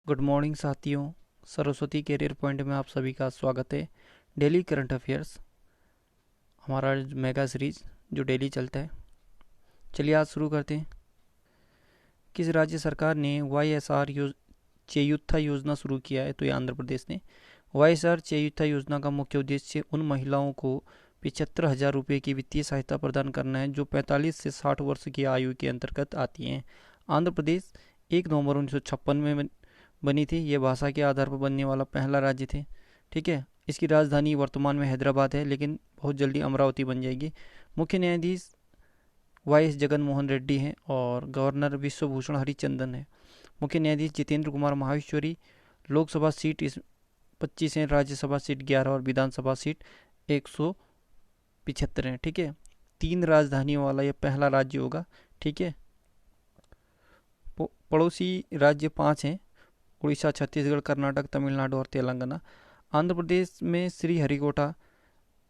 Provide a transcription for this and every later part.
Good morning साथियों। Saraswati career point में आप सभी का स्वागत है। डेली करंट अफेयर्स हमारा मेगा सीरीज जो डेली चलता है। चलिए आज शुरू करते हैं। किस राज्य सरकार ने वाईएसआर चेयुत्था योजना शुरू किया है? तो ये आंध्र प्रदेश ने। वाईएसआर चेयुत्था योजना का मुख्य उद्देश्य उन महिलाओं को 75,000 रुपये की वित्तीय सहायता प्रदान करना है जो 45 से 60 वर्ष की आयु के अंतर्गत आती हैं। आंध्र प्रदेश 1 नवंबर 1956 में बनी थी। ये भाषा के आधार पर बनने वाला पहला राज्य थे। ठीक है। इसकी राजधानी वर्तमान में हैदराबाद है, लेकिन बहुत जल्दी अमरावती बन जाएगी। मुख्य न्यायाधीश वाई एस जगन मोहन रेड्डी हैं और गवर्नर विश्वभूषण हरिचंदन है। मुख्य न्यायाधीश जितेंद्र कुमार माहेश्वरी। लोकसभा सीट 25 है, राज्यसभा सीट 11 और विधानसभा सीट 175 है। ठीक है। 3 राजधानियों वाला ये पहला राज्य होगा। ठीक है। पड़ोसी राज्य 5 हैं: उड़ीसा, छत्तीसगढ़, कर्नाटक, तमिलनाडु और तेलंगाना। आंध्र प्रदेश में श्री हरिकोटा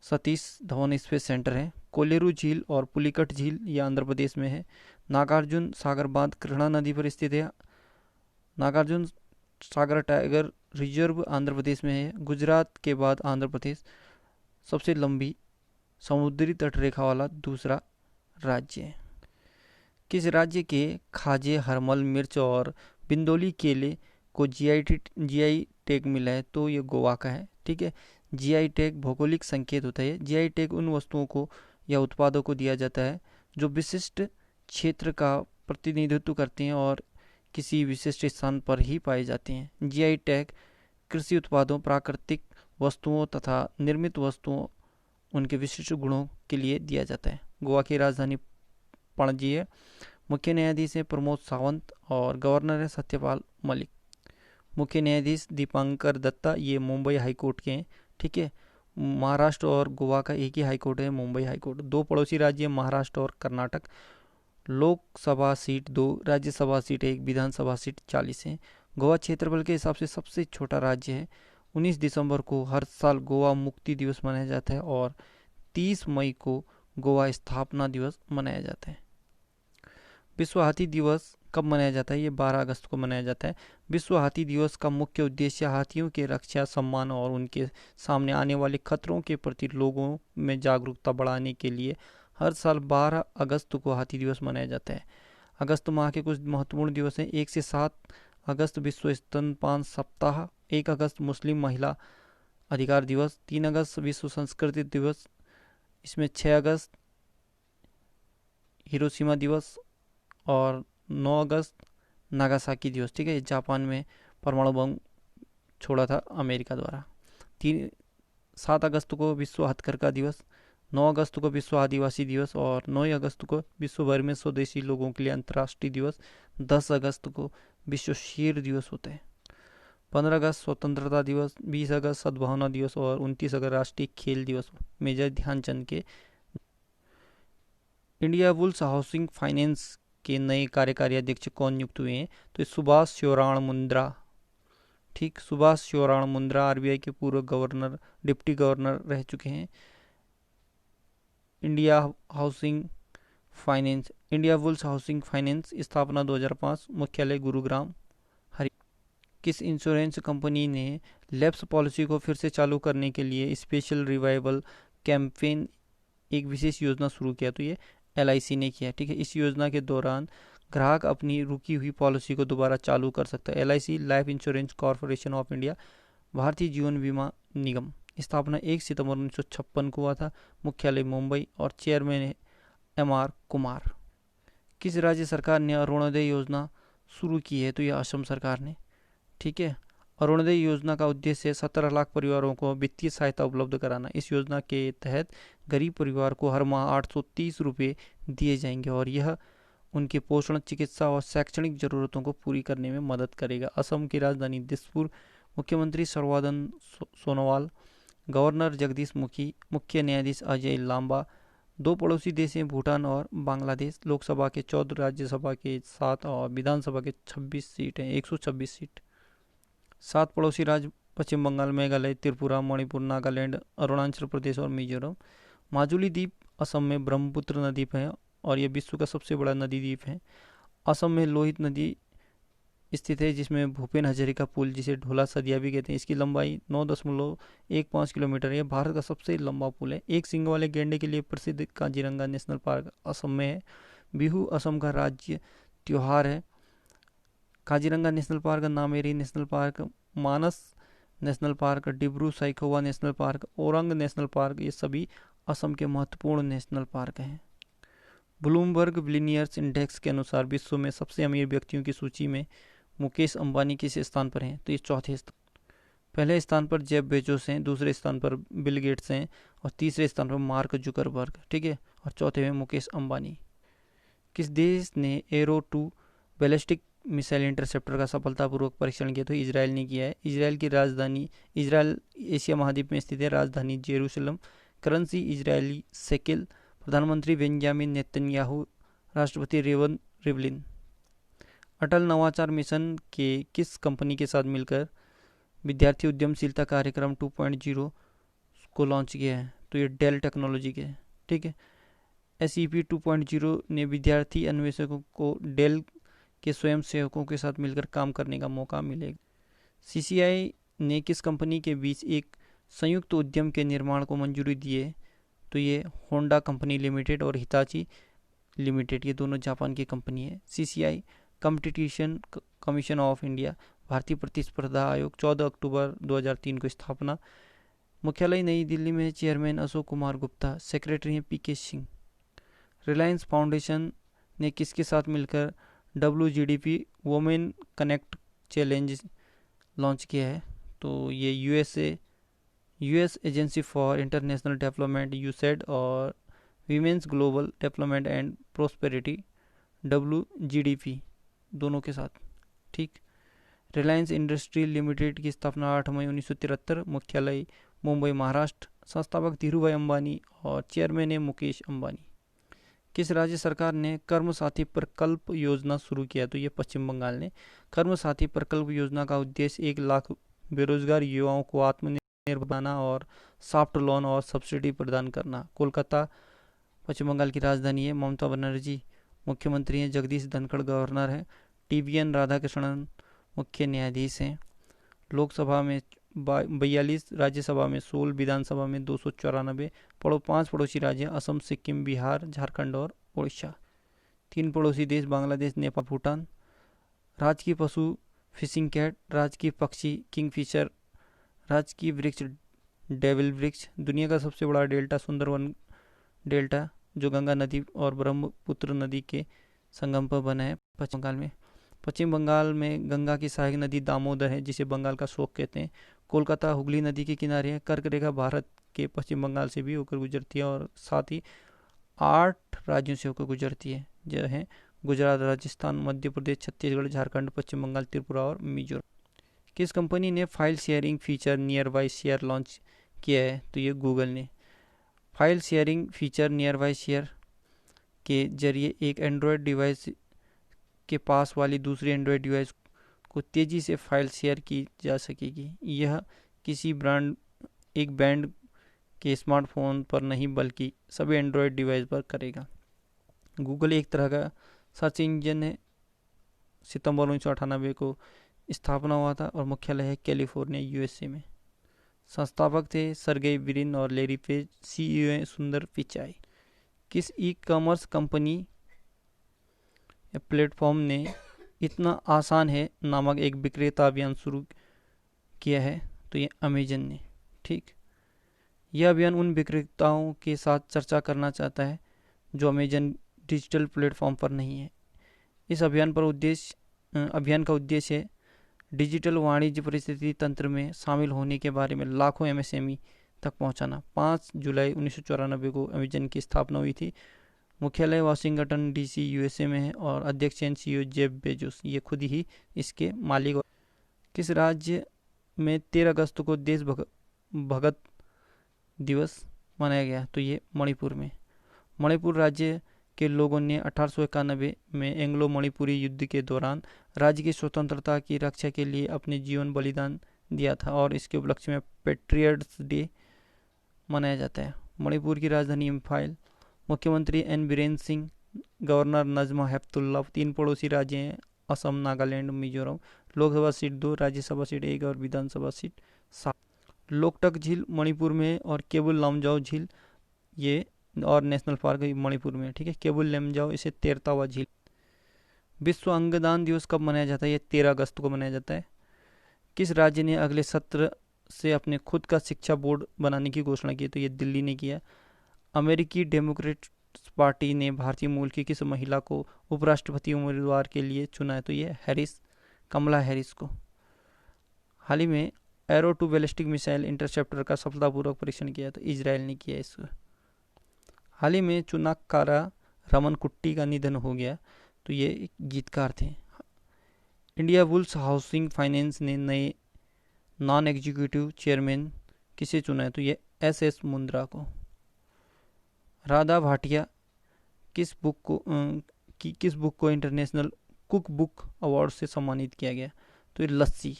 सतीश धवन स्पेस सेंटर है। कोलेरू झील और पुलिकट झील ये आंध्र प्रदेश में है। नागार्जुन सागर बांध कृष्णा नदी पर स्थित है। नागार्जुन सागर टाइगर रिजर्व आंध्र प्रदेश में है। गुजरात के बाद आंध्र प्रदेश सबसे लंबी समुद्री तट रेखा वाला दूसरा राज्य है। किस राज्य के खाजे, हरमल मिर्च और बिंदोली केले को जीआई टैग मिला है? तो ये गोवा का है। ठीक है। जीआई टैग भौगोलिक संकेत होता है। जीआई टैग उन वस्तुओं को या उत्पादों को दिया जाता है जो विशिष्ट क्षेत्र का प्रतिनिधित्व करते हैं और किसी विशिष्ट स्थान पर ही पाए जाते हैं। जीआई टैग कृषि उत्पादों, प्राकृतिक वस्तुओं तथा निर्मित वस्तुओं उनके विशिष्ट गुणों के लिए दिया जाता है। गोवा की राजधानी पणजी है। मुख्य न्यायाधीश है प्रमोद सावंत और गवर्नर है सत्यपाल मलिक। मुख्य न्यायाधीश दीपांकर दत्ता ये मुंबई हाईकोर्ट के हैं। ठीक है। महाराष्ट्र और गोवा का एक ही हाईकोर्ट है, मुंबई हाईकोर्ट। 2 पड़ोसी राज्य महाराष्ट्र और कर्नाटक। लोकसभा सीट 2, राज्यसभा सीट 1, विधानसभा सीट 40 है। गोवा क्षेत्रफल के हिसाब से सबसे छोटा राज्य है। 19 दिसंबर को हर साल गोवा मुक्ति दिवस मनाया जाता है और 30 मई को गोवा स्थापना दिवस मनाया जाता है। विश्व हाथी दिवस कब मनाया जाता है? ये 12 अगस्त को मनाया जाता है। विश्व हाथी दिवस का मुख्य उद्देश्य हाथियों के रक्षा, सम्मान और उनके सामने आने वाले खतरों के प्रति लोगों में जागरूकता बढ़ाने के लिए हर साल 12 अगस्त को हाथी दिवस मनाया जाता है। अगस्त माह के कुछ महत्वपूर्ण दिवस हैं। 1 से 7 अगस्त विश्व स्तनपान सप्ताह, 1 अगस्त मुस्लिम महिला अधिकार दिवस, 3 अगस्त विश्व संस्कृति दिवस, इसमें 6 अगस्त हिरोशिमा दिवस और 9 अगस्त नागासाकी दिवस। ठीक है। जापान में परमाणु बम छोड़ा था अमेरिका द्वारा। 7 अगस्त को विश्व हथकरघा दिवस, 9 अगस्त को विश्व आदिवासी दिवस और 9 अगस्त को विश्व भर में स्वदेशी लोगों के लिए अंतर्राष्ट्रीय दिवस। 10 अगस्त को विश्व शेर दिवस होता है। 15 अगस्त स्वतंत्रता दिवस, 20 अगस्त सद्भावना दिवस और 29 अगस्त राष्ट्रीय खेल दिवस मेजर ध्यानचंद के। इंडिया वुल्स हाउसिंग फाइनेंस के नए कार्यकारी अध्यक्ष कौन नियुक्त हुए हैं? तो सुभाष शिवराण मुंद्रा। ठीक, सुभाष शिवराण मुंद्रा आरबीआई के पूर्व गवर्नर, डिप्टी गवर्नर रह चुके हैं। इंडिया वुल्स हाउसिंग फाइनेंस स्थापना 2005, मुख्यालय गुरुग्राम, हरि। किस इंश्योरेंस कंपनी ने लैप्स पॉलिसी को फिर से चालू करने के लिए स्पेशल रिवाइवल कैंपेन एक विशेष योजना शुरू किया? तो ये एलआईसी ने किया। ठीक है। इस योजना के दौरान ग्राहक अपनी रुकी हुई पॉलिसी को दोबारा चालू कर सकता है। LIC life insurance corporation of India, Bharatiya Jeevan बीमा निगम। स्थापना 1 सितंबर 1956 को हुआ था। मुख्यालय मुंबई और चेयरमैन है एमआर कुमार। किस राज्य सरकार ने अरुणोदय योजना शुरू की है? तो यह असम सरकार ने। ठीक है। अरुणोदय योजना का उद्देश्य 17 लाख परिवारों को वित्तीय सहायता उपलब्ध कराना। इस योजना के तहत गरीब परिवार को हर माह 830 रुपये दिए जाएंगे और यह उनके पोषण, चिकित्सा और शैक्षणिक जरूरतों को पूरी करने में मदद करेगा। असम की राजधानी दिसपुर। मुख्यमंत्री सर्बानंद सोनोवाल, गवर्नर जगदीश मुखी, मुख्य न्यायाधीश अजय लांबा। 2 पड़ोसी देश हैं भूटान और बांग्लादेश। लोकसभा के 14, राज्यसभा के 7 और विधानसभा के 26 सीट हैं, 126 सीट। 7 पड़ोसी राज्य पश्चिम बंगाल, मेघालय, त्रिपुरा, मणिपुर, नागालैंड, अरुणाचल प्रदेश और मिजोरम। माजुली द्वीप असम में ब्रह्मपुत्र नदी पर है और यह विश्व का सबसे बड़ा नदी द्वीप है। असम में लोहित नदी स्थित है, जिसमें भूपेन हजारिका पुल, जिसे ढोला सदिया भी कहते हैं, इसकी लंबाई 9.15 किलोमीटर है। यह भारत का सबसे लंबा पुल है। एक सींग वाले गैंडे के लिए प्रसिद्ध काजीरंगा नेशनल पार्क असम में है। बिहू असम का राज्य त्योहार है। Kaziranga national park, Nameri national park, Manas national park, Dibru Saikhowa national park, Orang national park, ये सभी असम के महत्वपूर्ण नेशनल पार्क हैं। ब्लूमबर्ग बिलियनियर्स इंडेक्स के अनुसार विश्व में सबसे अमीर व्यक्तियों की सूची में मुकेश अंबानी किस स्थान पर हैं? तो ये चौथे स्थान। पहले स्थान पर जेफ बेजोस हैं, दूसरे स्थान पर बिल गेट्स हैं, और तीसरे स्थान पर मार्क जुकरबर्ग, ठीक है, और चौथे में मुकेश अंबानी। किस देश ने एरो 2 बैलिस्टिक मिसाइल इंटरसेप्टर का सफलतापूर्वक परीक्षण किया? तो इजराइल ने किया है। इजराइल एशिया महाद्वीप में स्थित है। राजधानी जेरूसलम। Currency Israeli shekel. प्रधानमंत्री बेंजामिन नेतन्याहू। राष्ट्रपति रेवन रिवलिन। अटल नवाचार मिशन के किस कंपनी के साथ मिलकर विद्यार्थी उद्यमशीलता कार्यक्रम 2.0 को लॉन्च किया है? तो ये डेल टेक्नोलॉजी के, ठीक है। SEP 2.0 ने विद्यार्थी अन्वेषकों को डेल के स्वयंसेवकों के साथ मिलकर काम करने का मौका मिलेगा। CCI ने किस कंपनी के बीच एक संयुक्त उद्यम के निर्माण को मंजूरी दी है? तो ये होंडा कंपनी लिमिटेड और हिताची लिमिटेड, ये दोनों जापान की कंपनी है। CCI competition commission of India, भारतीय प्रतिस्पर्धा आयोग, 14 अक्टूबर 2003 को स्थापना। मुख्यालय नई दिल्ली में। चेयरमैन अशोक कुमार गुप्ता। सेक्रेटरी हैं PK सिंह। रिलायंस फाउंडेशन ने किसके साथ मिलकर WGDP women connect challenge launch किया है? तो ये US agency for international development USAID और women's global development and prosperity WGDP दोनों के साथ, ठीक। रिलायंस इंडस्ट्री लिमिटेड की स्थापना 8 मई 1973, मुख्यालय मुंबई महाराष्ट्र। संस्थापक धीरूभाई अंबानी और चेयरमैन है मुकेश अंबानी। किस राज्य सरकार ने कर्म साथी प्रकल्प योजना शुरू किया? तो ये पश्चिम बंगाल ने। कर्म साथी प्रकल्प योजना का उद्देश्य 1 लाख बेरोजगार युवाओं को आत्मनिर्भर बनाना और सॉफ्ट लोन और सब्सिडी प्रदान करना। कोलकाता पश्चिम बंगाल की राजधानी है। ममता बनर्जी मुख्यमंत्री हैं। जगदीश धनखड़ गवर्नर हैं। TVN राधाकृष्णन मुख्य न्यायाधीश हैं। लोकसभा में 42, राज्यसभा में 16, विधानसभा में 294। 5 पड़ोसी राज्य असम, सिक्किम, बिहार, झारखंड और उड़ीसा। 3 पड़ोसी देश बांग्लादेश, नेपाल, भूटान। राजकीय पशु फिशिंग कैट। राजकीय पक्षी किंगफिशर। राजकीय वृक्ष डेविल वृक्ष। दुनिया का सबसे बड़ा डेल्टा सुंदरवन डेल्टा, जो गंगा नदी और ब्रह्मपुत्र नदी के संगम पर बना है पश्चिम बंगाल में। पश्चिम बंगाल में गंगा की सहायक नदी दामोदर है, जिसे बंगाल का शोक कहते हैं। कोलकाता हुगली नदी के किनारे है। कर्क रेखा भारत के पश्चिम बंगाल से भी होकर गुजरती है और साथ ही 8 राज्यों से होकर गुजरती है, जो है गुजरात, राजस्थान, मध्य प्रदेश, छत्तीसगढ़, झारखंड, पश्चिम बंगाल, त्रिपुरा और मिजोरम। किस कंपनी ने file sharing feature near by share launch किया है? तो ये गूगल ने। File sharing feature near by share के जरिए एक एंड्रॉयड डिवाइस के पास वाली दूसरी एंड्रॉयड डिवाइस को तेज़ी से फाइल शेयर की जा सकेगी। यह किसी एक बैंड के स्मार्टफोन पर नहीं, बल्कि सभी एंड्रॉयड डिवाइस पर करेगा। गूगल एक तरह का सर्च इंजन है। सितंबर 1998 को स्थापना हुआ था और मुख्यालय है कैलिफोर्निया, USA में। संस्थापक थे सर्गेई ब्रिन और लैरी पेज। CEO हैं सुंदर पिचाई। किस ई-कॉमर्स कंपनी या प्लेटफॉर्म ने इतना आसान है नामक एक विक्रेता अभियान शुरू किया है? तो ये अमेजन ने, ठीक। यह अभियान उन विक्रेताओं के साथ चर्चा करना चाहता है जो अमेजन डिजिटल प्लेटफॉर्म पर नहीं है। इस अभियान का उद्देश्य है डिजिटल वाणिज्य परिस्थिति तंत्र में शामिल होने के बारे में लाखों MSME तक पहुंचाना। 5 जुलाई 1994 को अमेजन की स्थापना हुई थी। मुख्यालय वाशिंगटन DC USA में है और अध्यक्ष एंड CEO जेफ बेजोस, ये खुद ही इसके मालिक। किस राज्य में 13 अगस्त को देश भगत दिवस मनाया गया? तो ये मणिपुर में। मणिपुर राज्य के लोगों ने 1891 में एंग्लो मणिपुरी युद्ध के दौरान राज्य की स्वतंत्रता की रक्षा के लिए अपने जीवन बलिदान दिया था और इसके उपलक्ष्य में पेट्रियट्स डे मनाया जाता है। मणिपुर की राजधानी इम्फाल। मुख्यमंत्री N बीरेन सिंह, गवर्नर नजमा हेपतुल्ला। 3 पड़ोसी राज्य हैं असम, नागालैंड, मिजोरम। लोकसभा सीट 2, राज्यसभा सीट 1 और विधानसभा सीट 7। लोकटक झील मणिपुर में और केबुल लमजाओ झील ये और नेशनल पार्क मणिपुर में, ठीक है। केबुल लमजाओ इसे तेरतावा झील। विश्व अंगदान दिवस कब मनाया जाता है? ये 13 अगस्त को मनाया जाता है। किस राज्य ने अगले सत्र से अपने खुद का शिक्षा बोर्ड बनाने की घोषणा की? तो ये दिल्ली ने किया। अमेरिकी डेमोक्रेट्स पार्टी ने भारतीय मूल की किस महिला को उपराष्ट्रपति उम्मीदवार के लिए चुना है? तो ये हैरिस, कमला हैरिस को। हाल ही में Arrow two ballistic missile interceptor का सफलतापूर्वक परीक्षण किया, तो इजराइल ने किया इसको। हाल ही में चुनाक्कारा रमन कुट्टी का निधन हो गया, तो ये एक गीतकार थे। इंडिया बुल्स हाउसिंग फाइनेंस ने नए नॉन एग्जीक्यूटिव चेयरमैन किसे चुना है? तो ये एस मुंद्रा को। राधा भाटिया किस बुक को इंटरनेशनल कुक बुक अवार्ड से सम्मानित किया गया? तो ये लस्सी,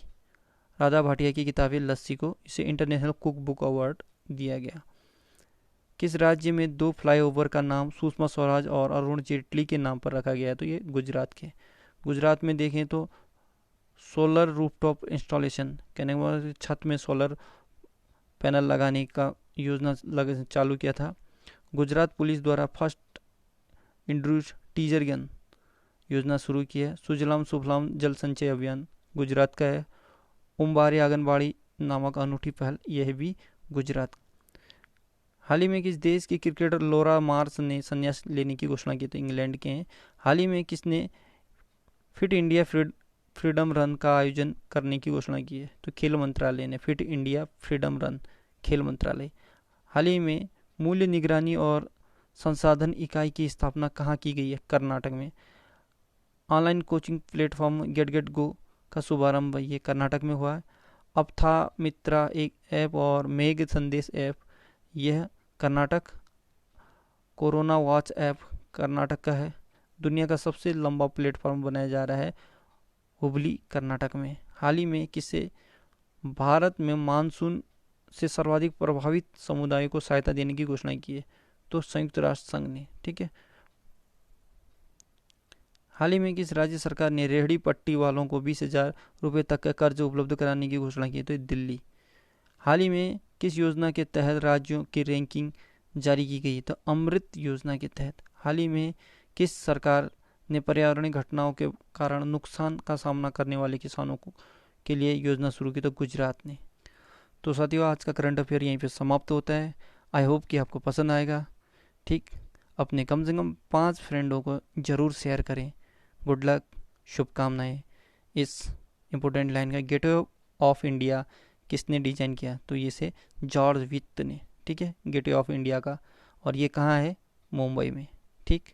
राधा भाटिया की किताब है लस्सी को इसे इंटरनेशनल कुक बुक अवार्ड दिया गया। किस राज्य में 2 फ्लाईओवर का नाम सुषमा स्वराज और अरुण जेटली के नाम पर रखा गया है? तो ये गुजरात के। गुजरात में देखें तो सोलर रूफटॉप इंस्टॉलेशन, कहने का मतलब छत में सोलर पैनल लगाने का योजना चालू किया था। गुजरात पुलिस द्वारा फर्स्ट इंड्यूस टीजर गन योजना शुरू की है। सुजलाम सुफलाम जल संचय अभियान गुजरात का है। उम्बारे आंगनबाड़ी नामक अनूठी पहल, यह भी गुजरात। हाल ही में किस देश के क्रिकेटर लोरा मार्स ने संन्यास लेने की घोषणा की? तो इंग्लैंड के हैं। हाल ही में किसने फिट इंडिया फ्रीडम रन का आयोजन करने की घोषणा की है? तो खेल मंत्रालय ने। फिट इंडिया फ्रीडम रन, खेल मंत्रालय। हाल ही में मूल्य निगरानी और संसाधन इकाई की स्थापना कहाँ की गई है? कर्नाटक में। Online coaching platform get go का शुभारंभ ये कर्नाटक में हुआ है। अब था मित्रा एक ऐप और मेघ संदेश ऐप, यह Karnataka. Corona watch app Karnataka का है। दुनिया का सबसे लंबा प्लेटफॉर्म बनाया जा रहा है हुबली, कर्नाटक में। हाल ही में किसे भारत में मानसून से सर्वाधिक प्रभावित समुदायों को सहायता देने की घोषणा की है? तो संयुक्त राष्ट्र संघ ने, ठीक है। हाल ही में किस राज्य सरकार ने रेहड़ी पट्टी वालों को 20,000 रुपये तक का कर्ज उपलब्ध कराने की घोषणा की है? तो दिल्ली। हाल ही में किस योजना के तहत राज्यों की रैंकिंग जारी की गई? तो अमृत योजना के तहत। हाल ही में किस सरकार ने पर्यावरणीय घटनाओं के कारण नुकसान का सामना करने वाले किसानों के लिए योजना शुरू की? तो गुजरात ने। तो साथियों, आज का करंट अफेयर यहीं पे समाप्त होता है। आई होप कि आपको पसंद आएगा, ठीक। अपने कम से कम 5 फ्रेंडों को ज़रूर शेयर करें। गुड लक, शुभकामनाएं। इस इम्पोर्टेंट लाइन का गेटवे ऑफ इंडिया किसने डिजाइन किया? तो ये से जॉर्ज वित्त ने, ठीक है, गेटवे ऑफ इंडिया का। और ये कहाँ है? मुंबई में, ठीक।